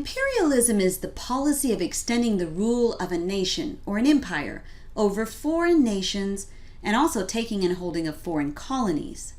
Imperialism is the policy of extending the rule of a nation or an empire over foreign nations and also taking and holding of foreign colonies.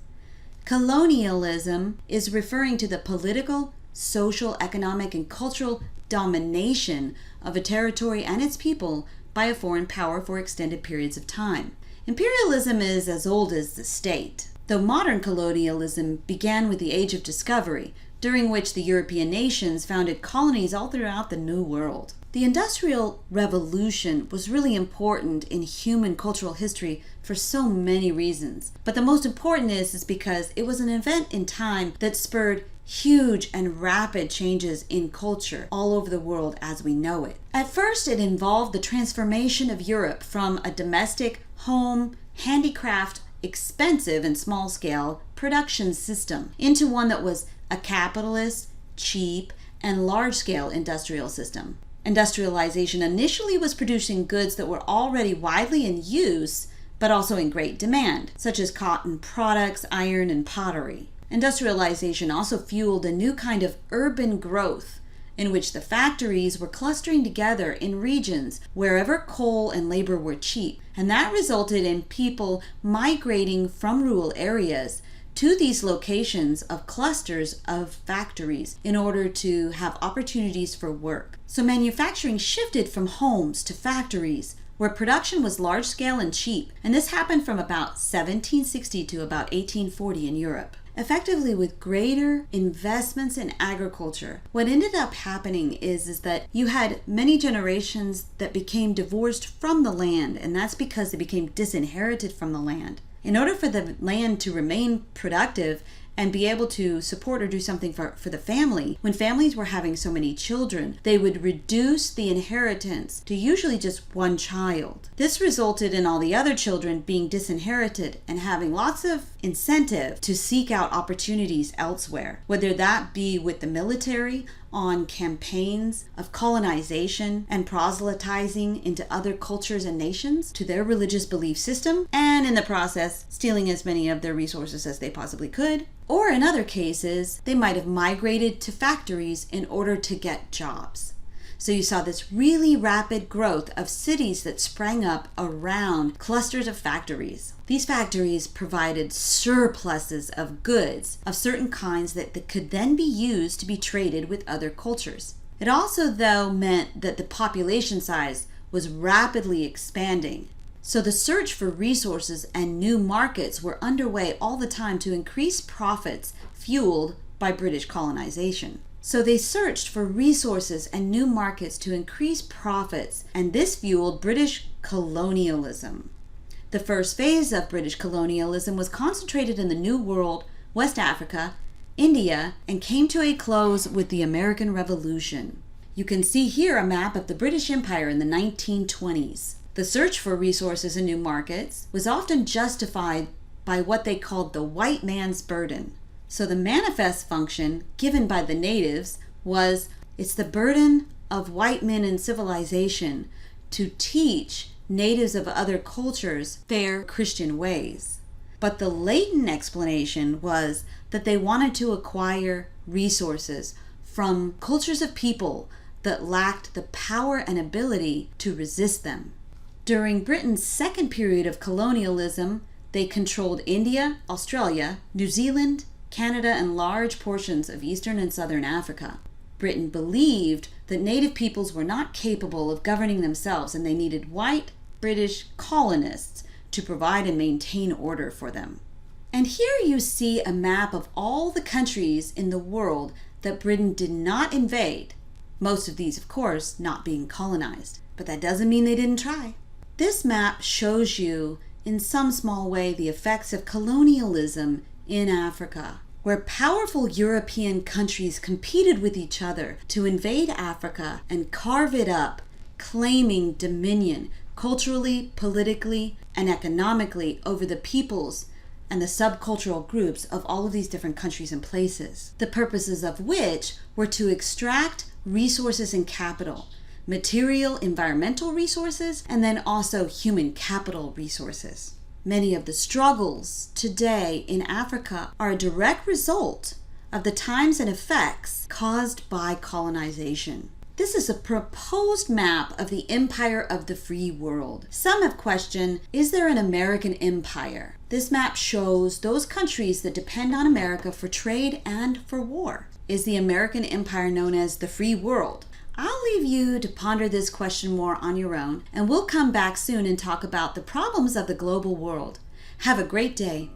Colonialism is referring to the political, social, economic, and cultural domination of a territory and its people by a foreign power for extended periods of time. Imperialism is as old as the state, though modern colonialism began with the Age of Discovery, during which the European nations founded colonies all throughout the New World. The Industrial Revolution was really important in human cultural history for so many reasons, but the most important is because it was an event in time that spurred huge and rapid changes in culture all over the world as we know it. At first, it involved the transformation of Europe from a domestic, home, handicraft, expensive and small-scale production system into one that was a capitalist, cheap, and large-scale industrial system. Industrialization initially was producing goods that were already widely in use, but also in great demand, such as cotton products, iron, and pottery. Industrialization also fueled a new kind of urban growth, in which the factories were clustering together in regions wherever coal and labor were cheap, and that resulted in people migrating from rural areas to these locations of clusters of factories in order to have opportunities for work. So manufacturing shifted from homes to factories, where production was large-scale and cheap, and this happened from about 1760 to about 1840 in Europe. Effectively, with greater investments in agriculture, what ended up happening is that you had many generations that became divorced from the land, and that's because they became disinherited from the land. In order for the land to remain productive and be able to support or do something for the family, when families were having so many children, they would reduce the inheritance to usually just one child. This resulted in all the other children being disinherited and having lots of incentive to seek out opportunities elsewhere, whether that be with the military, on campaigns of colonization and proselytizing into other cultures and nations to their religious belief system, and in the process stealing as many of their resources as they possibly could. Or in other cases, they might have migrated to factories in order to get jobs. So you saw this really rapid growth of cities that sprang up around clusters of factories. These factories provided surpluses of goods of certain kinds that could then be used to be traded with other cultures. It also, though, meant that the population size was rapidly expanding. So the search for resources and new markets were underway all the time to increase profits fueled by British colonization. So they searched for resources and new markets to increase profits, and this fueled British colonialism. The first phase of British colonialism was concentrated in the New World, West Africa, India, and came to a close with the American Revolution. You can see here a map of the British Empire in the 1920s. The search for resources and new markets was often justified by what they called the white man's burden. So the manifest function given by the natives was, it's the burden of white men in civilization to teach natives of other cultures their Christian ways. But the latent explanation was that they wanted to acquire resources from cultures of people that lacked the power and ability to resist them. During Britain's second period of colonialism, they controlled India, Australia, New Zealand, Canada, and large portions of Eastern and Southern Africa. Britain believed that native peoples were not capable of governing themselves, and they needed white British colonists to provide and maintain order for them. And here you see a map of all the countries in the world that Britain did not invade, most of these, of course, not being colonized. But that doesn't mean they didn't try. This map shows you, in some small way, the effects of colonialism in Africa, where powerful European countries competed with each other to invade Africa and carve it up, claiming dominion culturally, politically, and economically over the peoples and the subcultural groups of all of these different countries and places, the purposes of which were to extract resources and capital, material, environmental resources, and then also human capital resources. Many of the struggles today in Africa are a direct result of the times and effects caused by colonization. This is a proposed map of the empire of the free world. Some have questioned, is there an American empire? This map shows those countries that depend on America for trade and for war. Is the American empire known as the free world? I'll leave you to ponder this question more on your own, and we'll come back soon and talk about the problems of the global world. Have a great day.